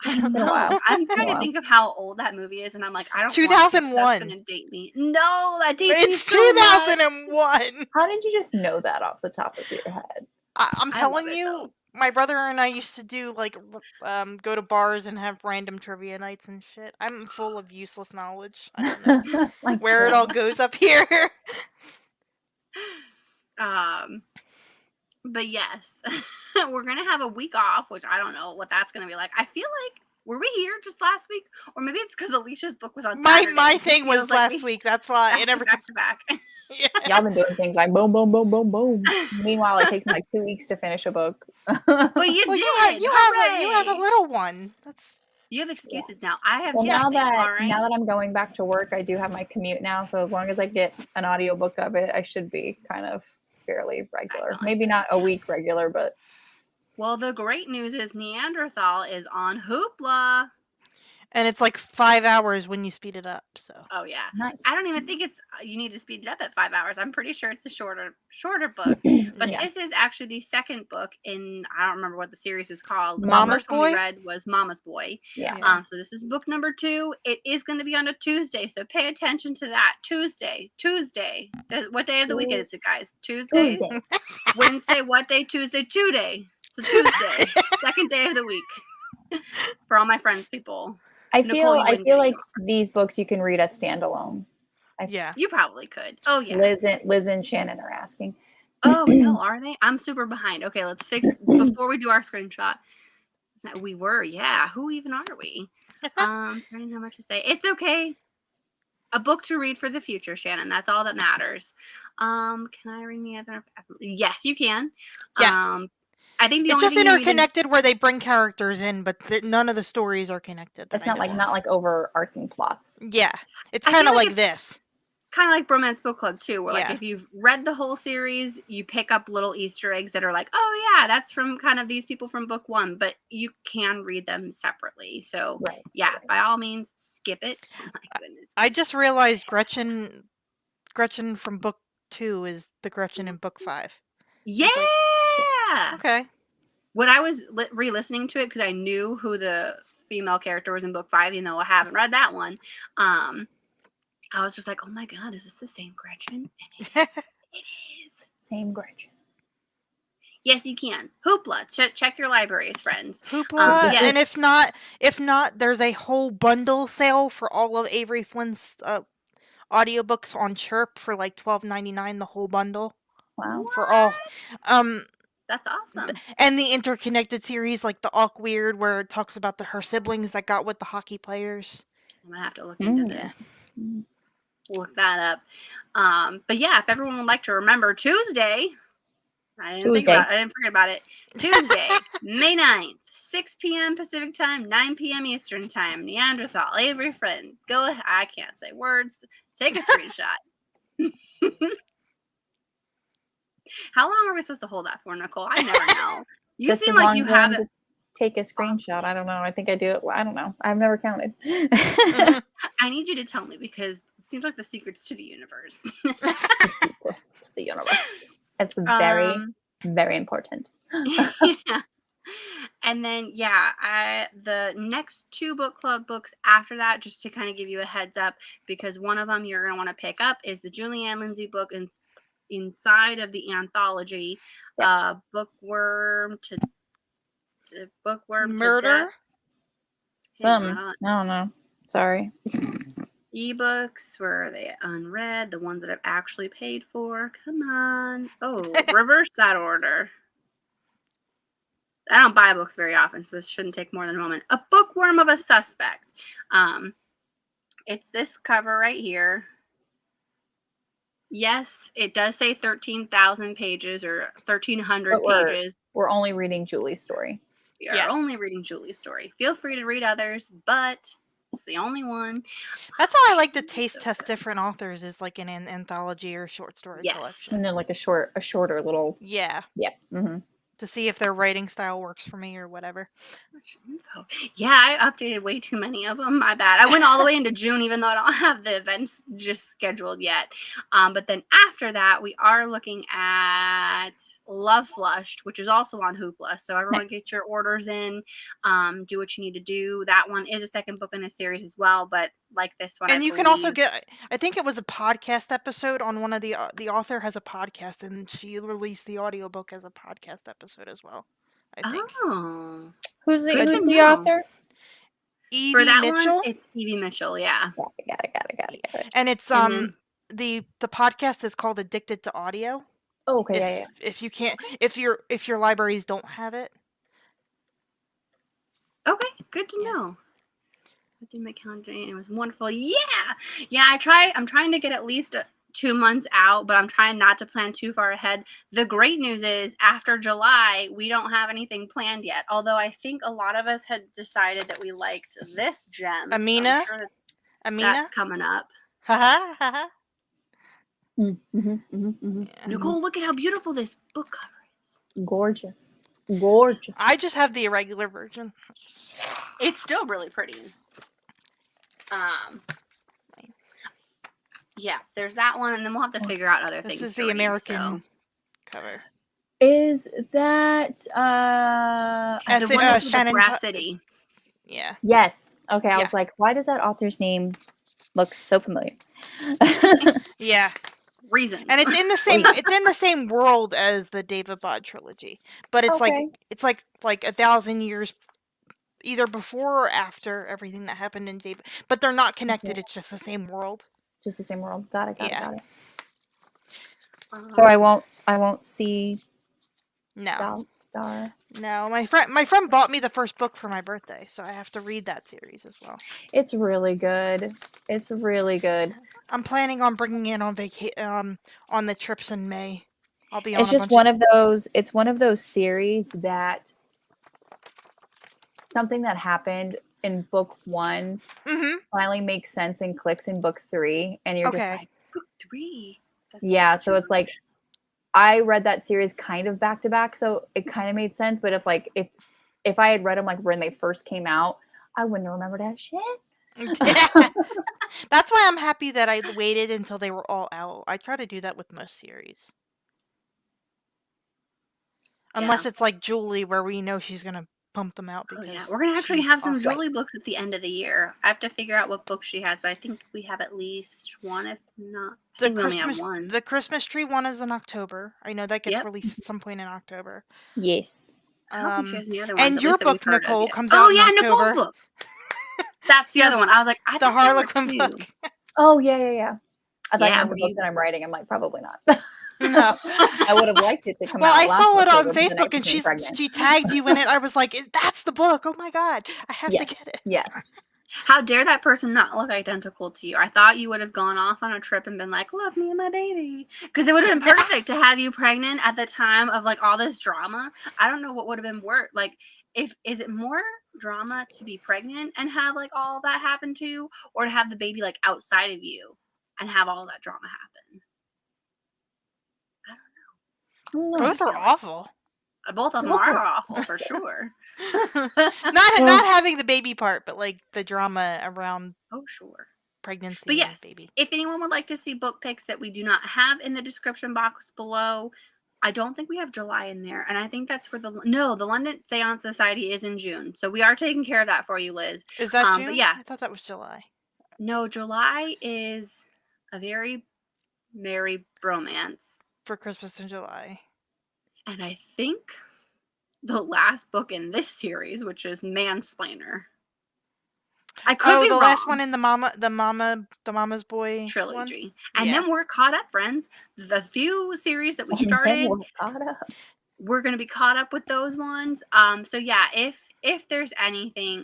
I know. I'm trying to think of how old that movie is, and I'm like, I don't. 2001. That's gonna date me. No, that dates me. It's 2001. How did you just know that off the top of your head? I'm telling you, my brother and I used to do like go to bars and have random trivia nights and shit. I'm full of useless knowledge. I don't know like where it all goes up here. But yes, we're gonna have a week off, which I don't know what that's gonna be like. I feel like, were we here just last week, or maybe it's because Alicia's book was on Saturday. My thing was last week. That's why it never back to back. Yeah. Y'all been doing things like boom, boom, boom, boom, boom. Meanwhile, it takes me like 2 weeks to finish a book. Well, you have a little one. You have excuses now. I have. Well, now that I'm going back to work, I do have my commute now. So as long as I get an audiobook of it, I should be kind of fairly regular. Maybe not a week regular, but. Well, the great news is Neanderthal is on Hoopla. And it's like 5 hours when you speed it up. So. Oh yeah. Nice. I don't even think it's you need to speed it up at 5 hours. I'm pretty sure it's a shorter book. But this is actually the second book in I don't remember what the series was called. Mama's The first one we read was Mama's Boy. Yeah. So this is book number 2. It is going to be on a Tuesday, so pay attention to that. Tuesday. What day of the week is it, guys? Tuesday. Wednesday. What day? Tuesday. 2 day. So Tuesday, second day of the week. For all my friends, people. I feel like these books you can read as standalone. You probably could. Oh yeah. Liz and Shannon are asking. Oh no, are they? I'm super behind. Okay, let's fix before we do our screenshot. We were, yeah. Who even are we? Sorry, how much to say. It's okay. A book to read for the future, Shannon. That's all that matters. Can I read the other? Yes, you can. Yes. I think it's just interconnected where they bring characters in, but none of the stories are connected. It's not like overarching plots. Yeah, it's kind of like this. Kind of like Bromance Book Club too, where like if you've read the whole series, you pick up little Easter eggs that are like, oh yeah, that's from kind of these people from book 1, but you can read them separately. So by all means, skip it. Oh my goodness. I just realized Gretchen from book 2 is the Gretchen in book 5. Yeah. Okay. When I was re-listening to it, because I knew who the female character was in book 5, even though I haven't read that one, I was just like, oh my god, is this the same Gretchen? And it is. Same Gretchen. Yes, you can. Hoopla. Check your libraries, friends. Hoopla. And if not, there's a whole bundle sale for all of Avery Flynn's audiobooks on Chirp for like $12.99, the whole bundle. Wow. What? For all. That's awesome. And the interconnected series, like the Awk Weird, where it talks about her siblings that got with the hockey players. I'm going to have to look into this. Look that up. But yeah, if everyone would like to remember Tuesday, I didn't forget about it. Tuesday, May 9th, 6 p.m. Pacific time, 9 p.m. Eastern time. Neanderthal, Avery, Flynn. Go ahead. I can't say words. Take a screenshot. How long are we supposed to hold that for, Nicole? I never know. You seem like you have it. Take a screenshot. I don't know. I think I do it. I don't know. I've never counted. I need you to tell me because it seems like the secrets to the universe. The universe. It's very, very important. Yeah. And then, the next 2 book club books after that, just to kind of give you a heads up, because one of them you're going to want to pick up is the Julianne Lindsey book inside of the anthology, Bookworm to Murder. I don't know. Sorry. Ebooks, where are they? Unread, the ones that I've actually paid for. Come on. Oh, reverse that order. I don't buy books very often, so this shouldn't take more than a moment. A Bookworm of a Suspect. It's this cover right here. Yes, it does say 13,000 pages or 1,300 pages. We're only reading Julie's story. We are only reading Julie's story. Feel free to read others, but it's the only one. That's how I like to taste test different authors, is like an anthology or short story collection. And then like a shorter little. Yeah. Yeah. Mm-hmm. To see if their writing style works for me or whatever. Yeah, I updated way too many of them. My bad. I went all the way into June, even though I don't have the events just scheduled yet. But then after that, we are looking at Love Flushed, which is also on Hoopla. So everyone get your orders in. Do what you need to do. That one is a second book in a series as well, but like this one. And you can also get, I think it was a podcast episode on one of the author has a podcast, and she released the audiobook as a podcast episode as well, I think. Oh. Who's the author? Evie For that Mitchell? one, it's Evie Mitchell, yeah. Got it. And it's the podcast is called Addicted to Audio. Oh, okay, If you can't, if your libraries don't have it. Okay, good to know. I did my calendar and it was wonderful. Yeah. I'm trying to get at least 2 months out, but I'm trying not to plan too far ahead. The great news is after July, we don't have anything planned yet. Although I think a lot of us had decided that we liked this gem. Amina? So Amina? That's coming up. Nicole, look at how beautiful this book cover is. Gorgeous. I just have the irregular version. It's still really pretty. Yeah, there's that one, and then we'll have to figure out other things. This is the American cover. Is that the one with the Brassity? Yeah. Yes. Okay, I was like, why does that author's name look so familiar? Yeah. Reason. And it's in the same world as the David Bode trilogy, but it's like 1,000 years either before or after everything that happened in David, but they're not connected. Okay. It's just the same world. Just the same world. Got it. Got it. So I won't see. No. No, my friend bought me the first book for my birthday, so I have to read that series as well. It's really good. It's really good. I'm planning on bringing it on on the trips in May. I'll be on. It's just one of those. It's one of those series that something that happened in book 1 finally makes sense and clicks in book 3, and you're just like, book 3. That's so it's like. I read that series kind of back to back, so it kind of made sense. But if I had read them like when they first came out, I wouldn't have remembered that shit. That's why I'm happy that I waited until they were all out. I try to do that with most series, unless it's like Julie, where we know she's gonna pump them out because we're gonna actually have some Julie books at the end of the year. I have to figure out what book she has, but I think we have at least one, if not. We only have one. The Christmas tree one is in October. I know that gets released at some point in October. Yes. And your book, Nicole, comes out in October. Nicole's book. That's the other one. I was like, the Harlequin book. Oh yeah. I thought the book that I'm writing. I'm like, probably not. No, I would have liked it to come out. Well, I saw it on Facebook, and she tagged you in it. I was like, "That's the book! Oh my god, I have to get it!" Yes. How dare that person not look identical to you? I thought you would have gone off on a trip and been like, "Love me and my baby," because it would have been perfect to have you pregnant at the time of like all this drama. I don't know what would have been worse. Like, is it more drama to be pregnant and have like all that happen to you, or to have the baby like outside of you and have all that drama happen? Both are awful. Both of them are awful for sure. not having the baby part, but like the drama around. Oh sure. Pregnancy. But yes, and baby. If anyone would like to see book picks that we do not have in the description box below, I don't think we have July in there, and I think that's for the London Séance Society is in June, so we are taking care of that for you, Liz. Is that June? But yeah, I thought that was July. No, July is a very merry bromance. For Christmas in July. And I think the last book in this series, which is Mansplainer. I could be wrong. Last one in the Mama's Boy trilogy. One? And then we're caught up, friends. The few series that we started, we're going to be caught up with those ones. So yeah, if there's anything,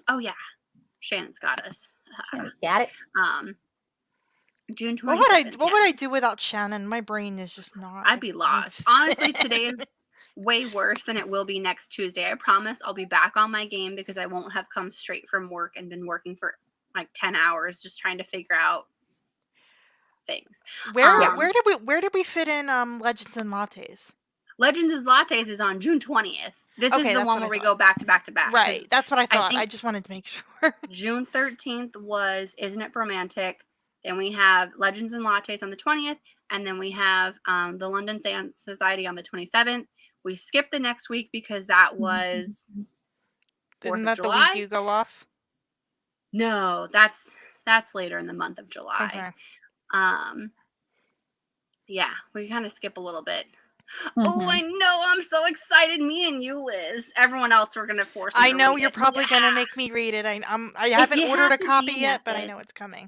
Shannon's got us. Shannon's got it. June 27th. What would I do without Shannon? My brain is just not. I'd be lost. Honestly, today is way worse than it will be next Tuesday. I promise I'll be back on my game because I won't have come straight from work and been working for like 10 hours just trying to figure out things. Where did we fit in Legends and Lattes? Legends and Lattes is on June 20th. This is the one where we go back to back to back. Right. That's what I thought. I just wanted to make sure. June 13th was Isn't It Bromantic? Then we have Legends and Lattes on the 20th, and then we have the London Séance Society on the 27th. We skipped the next week because that was 4th Isn't that of July. The week you go off? No, that's later in the month of July. Okay. Yeah, we kind of skip a little bit. Oh, I know. I'm so excited. Me and you, Liz. Everyone else, we're gonna force. I know you're probably gonna make me read it. I haven't ordered a copy yet, but I know it's coming.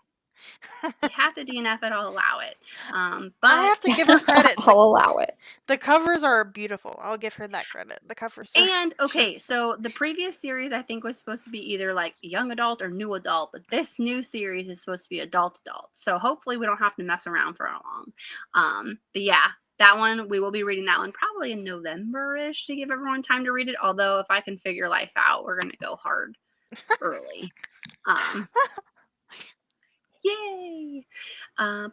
You have to DNF it. I'll allow it. But I have to give her credit. I'll allow it. The covers are beautiful. I'll give her that credit. The covers. So the previous series I think was supposed to be either like young adult or new adult, but this new series is supposed to be adult. So hopefully we don't have to mess around for long. But yeah. That one, we will be reading that one probably in November-ish to give everyone time to read it. Although, if I can figure life out, we're going to go hard early. Yay! Oh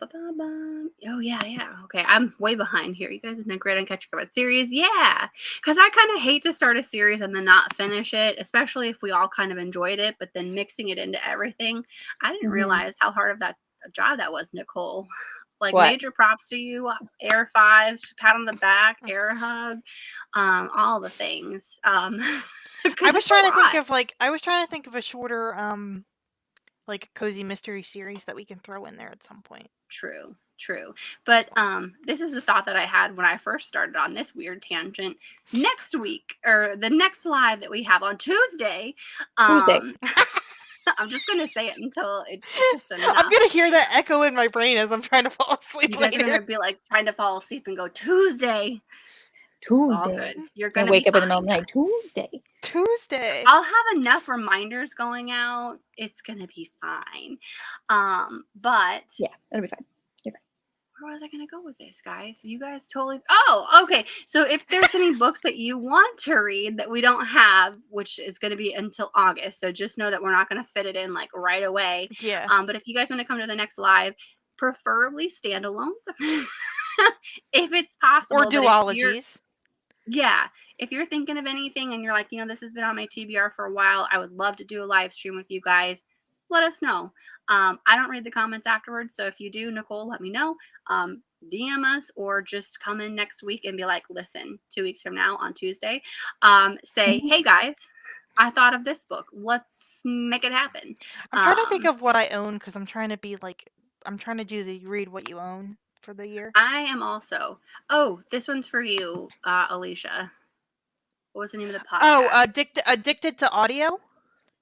yeah. Okay, I'm way behind here. You guys have been great on catching up on series. Yeah, because I kind of hate to start a series and then not finish it, especially if we all kind of enjoyed it, but then mixing it into everything. I didn't realize how hard of that job that was, Nicole. Like, major props to you. Air fives, pat on the back, air hug, all the things. I was trying to think of a shorter like a cozy mystery series that we can throw in there at some point. True. But this is a thought that I had when I first started on this weird tangent. Next week, or the next live that we have on Tuesday. I'm just gonna say it until it's just enough. I'm gonna hear that echo in my brain as I'm trying to fall asleep. You guys are gonna be like trying to fall asleep and go Tuesday. All good. You're gonna wake up in the middle of the night. Tuesday. I'll have enough reminders going out. It's gonna be fine. But yeah, it'll be fine. You're fine. Where was I gonna go with this, guys? You guys totally. Oh, okay. So if there's any books that you want to read that we don't have, which is gonna be until August, so just know that we're not gonna fit it in like right away. Yeah. But if you guys want to come to the next live, preferably standalones, if it's possible, or duologies. Yeah, if you're thinking of anything and you're like, this has been on my TBR for a while, I would love to do a live stream with you guys. Let us know. I don't read the comments afterwards, so if you do, Nicole, let me know. DM us or just come in next week and be like, listen, 2 weeks from now on Tuesday, say, hey guys, I thought of this book. Let's make it happen. I'm trying to think of what I own because I'm trying to do the read what you own for the year. I am also. Oh, this one's for you, Alicia. What was the name of the podcast? Oh, Addicted to Audio.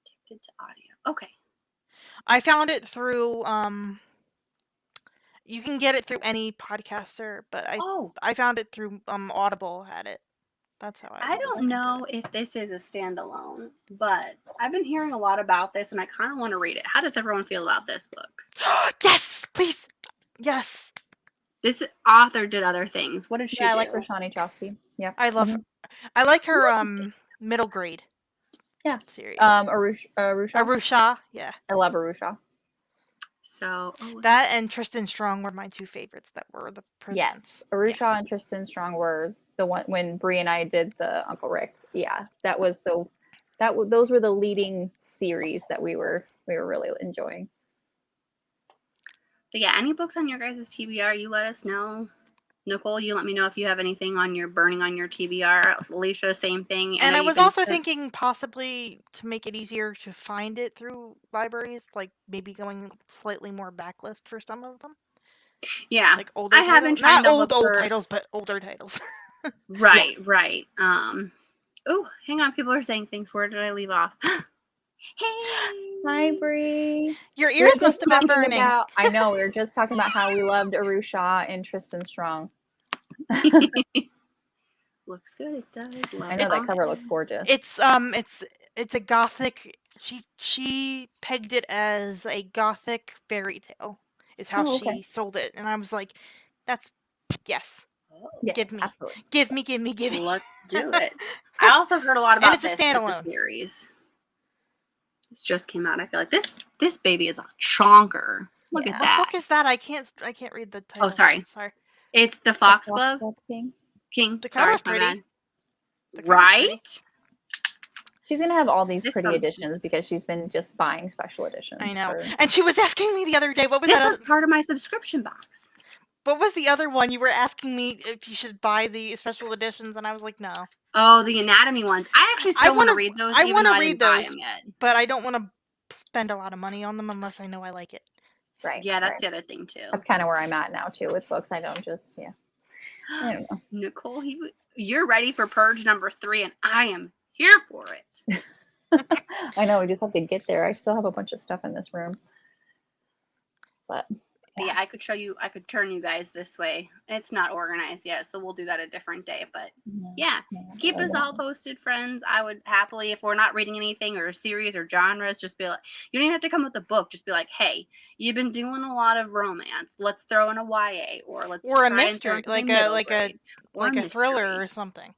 Addicted to Audio. Okay. I found it through you can get it through any podcaster, but I found it through Audible had it. That's how I don't know if this is a standalone, but I've been hearing a lot about this and I kind of want to read it. How does everyone feel about this book? Yes, please. Yes. This author did other things. What did she do? I like Roshani Chosky. Yeah. I love her. I like her middle grade. Yeah. Series. Arusha. Yeah. I love Arusha. So that and Tristan Strong were my two favorites that were the presents. Yes. Arusha and Tristan Strong were the one when Bree and I did the Uncle Rick. Yeah. Those were the leading series that we were really enjoying. But yeah, any books on your guys' TBR, you let us know. Nicole, you let me know if you have anything on your burning on your TBR. Alicia, same thing. And I was also thinking possibly to make it easier to find it through libraries, like maybe going slightly more backlist for some of them. Yeah, like older. I haven't tried not old titles, but older titles. Right. Oh, hang on. People are saying things. Where did I leave off? Hey, hi Bree. Your ears must have been burning. I know. We were just talking about how we loved Arusha and Tristan Strong. Looks good. It does. I know that cover looks gorgeous. It's a gothic. She pegged it as a gothic fairy tale. Is how she sold it, and I was like, "That's yes." Yes, give me, absolutely. give me. Let's do it. I also heard a lot about this standalone series. This just came out. I feel like this baby is a chonker. Look at that. What book is that? I can't read the title. Oh, sorry. It's the Foxglove King. The cover's pretty. Right? She's gonna have all these pretty editions because she's been just buying special editions. I know. And she was asking me the other day, what was this was part of my subscription box. What was the other one? You were asking me if you should buy the special editions, and I was like, no. Oh, the anatomy ones. I actually still want to read those. I want to read those, but I don't want to spend a lot of money on them unless I know I like it. Right. Yeah, that's the other thing too. That's kind of where I'm at now too with books. I don't just I don't know. Nicole, you're ready for Purge number 3, and I am here for it. I know. We just have to get there. I still have a bunch of stuff in this room, but. Yeah, I could turn you guys this way. It's not organized yet, so we'll do that a different day. But keep us all posted, friends. I would happily, if we're not reading anything or a series or genres, just be like, you don't even have to come with a book. Just be like, hey, you've been doing a lot of romance. Let's throw in a YA or a mystery, like a thriller or something.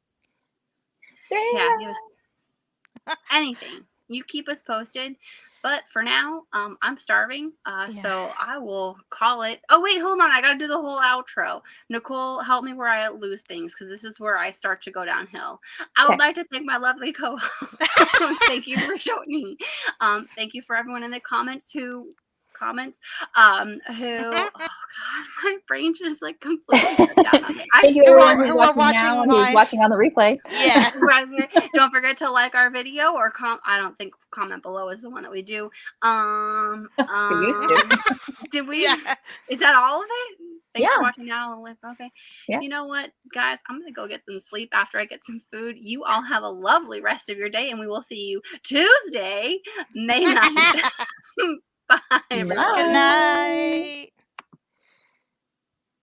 Yeah, anything. You keep us posted. But for now, I'm starving, so I will call it. Oh, wait, hold on. I got to do the whole outro. Nicole, help me where I lose things, because this is where I start to go downhill. I would like to thank my lovely co-host. Thank you for showing me. Thank you for everyone in the comments who oh god, my brain just like completely shut down on me. Thank you everyone who's watching now and who's watching on the replay. Yeah. Don't forget to like our video or I don't think comment below is the one that we do. We used to. Did we? Yeah. Is that all of it? Thanks for watching now. Okay. Yeah. You know what, guys? I'm gonna go get some sleep after I get some food. You all have a lovely rest of your day, and we will see you Tuesday, May 9th. Bye, everyone. Good night.